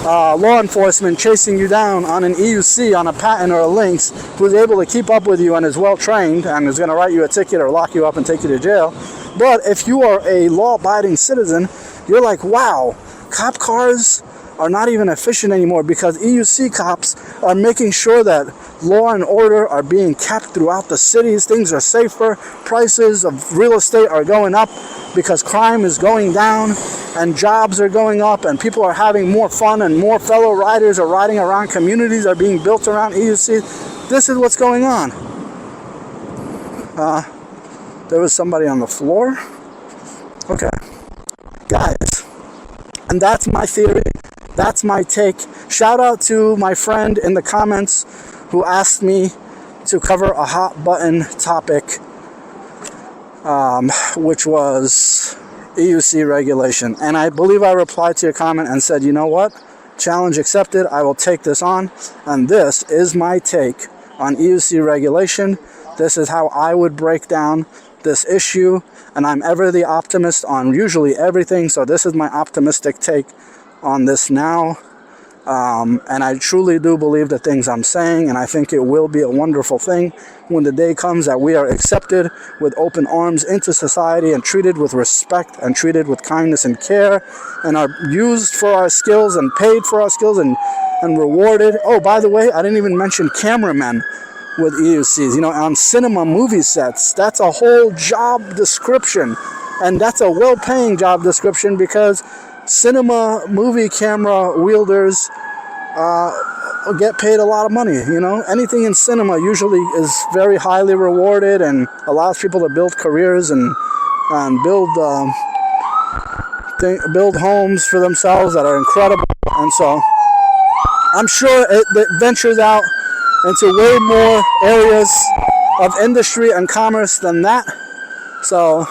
law enforcement chasing you down on an EUC, on a patent or a lynx, who's able to keep up with you and is well trained and is going to write you a ticket or lock you up and take you to jail. But if you are a law-abiding citizen, you're like, wow, cop cars are not even efficient anymore because EUC cops are making sure that law and order are being kept throughout the cities. Things are safer. Prices of real estate are going up because crime is going down and jobs are going up and people are having more fun and more fellow riders are riding around. Communities are being built around EUC. This is what's going on. There was somebody on the floor. Okay. Guys, and that's my theory. That's my take. Shout out to my friend in the comments who asked me to cover a hot button topic, which was EUC regulation. And I believe I replied to your comment and said, you know what? Challenge accepted. I will take this on. And this is my take on EUC regulation. This is how I would break down this issue. And I'm ever the optimist on usually everything. So this is my optimistic take on this now. And I truly do believe the things I'm saying, and I think it will be a wonderful thing when the day comes that we are accepted with open arms into society and treated with respect and treated with kindness and care and are used for our skills and paid for our skills and rewarded. Oh, by the way, I didn't even mention cameramen with EUCs. You know, on cinema movie sets, that's a whole job description, and that's a well-paying job description because cinema movie camera wielders get paid a lot of money. You know, anything in cinema usually is very highly rewarded and allows people to build careers and build homes for themselves that are incredible. And so I'm sure it ventures out into way more areas of industry and commerce than that. So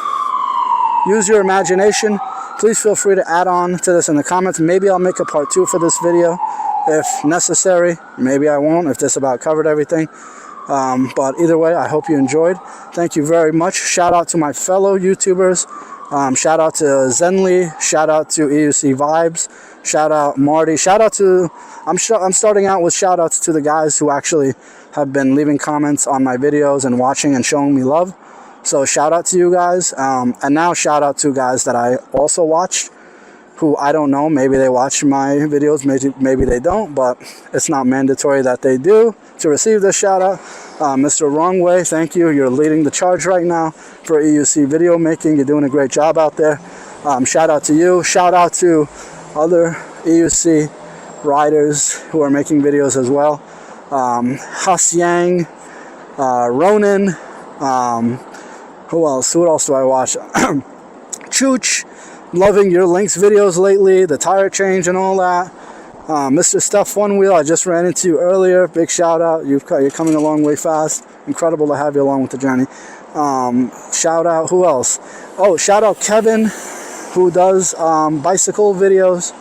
use your imagination. Please feel free to add on to this in the comments. Maybe I'll make a part 2 for this video if necessary. Maybe I won't if this about covered everything. But either way, I hope you enjoyed. Thank you very much. Shout out to my fellow YouTubers. Shout out to Zenly. Shout out to EUC Vibes. Shout out Marty. Shout out to... I'm starting out with shout outs to the guys who actually have been leaving comments on my videos and watching and showing me love. So shout out to you guys, and now shout out to guys that I also watch, who I don't know, maybe they watch my videos, maybe they don't, but it's not mandatory that they do to receive this shout out. Mr. Wrong Way, thank you. You're leading the charge right now for EUC video making. You're doing a great job out there. Shout out to you. Shout out to other EUC riders who are making videos as well. Has Yang, Ronan, who else? What else do I watch? Chooch, loving your links videos lately, the tire change and all that. Mr. Stuff One Wheel, I just ran into you earlier. Big shout out. You're coming a long way fast. Incredible to have you along with the journey. Shout out, who else? Oh, shout out Kevin, who does bicycle videos.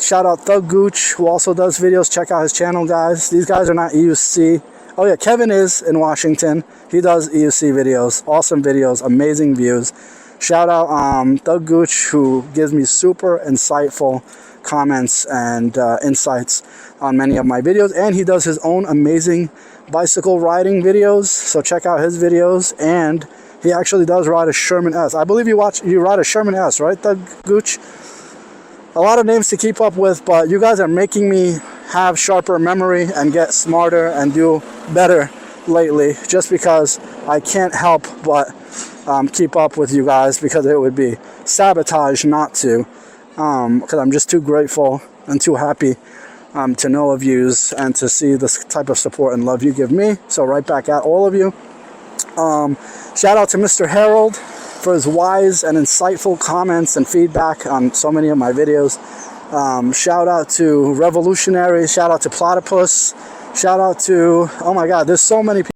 Shout out Thug Gooch, who also does videos. Check out his channel, guys. These guys are not EUC. Oh yeah, Kevin is in Washington. He does EUC videos. Awesome videos, amazing views. Shout out Thug Gooch, who gives me super insightful comments and insights on many of my videos. And he does his own amazing bicycle riding videos. So check out his videos. And he actually does ride a Sherman S. I believe you ride a Sherman S, right, Thug Gooch? A lot of names to keep up with, but you guys are making me have sharper memory and get smarter and do better lately, just because I can't help but keep up with you guys, because it would be sabotage not to, because I'm just too grateful and too happy to know of yous and to see this type of support and love you give me. So right back at all of you. Shout out to Mr. Harold for his wise and insightful comments and feedback on so many of my videos. Shout out to Revolutionary. Shout out to Platypus. Shout out to, oh my God, there's so many people.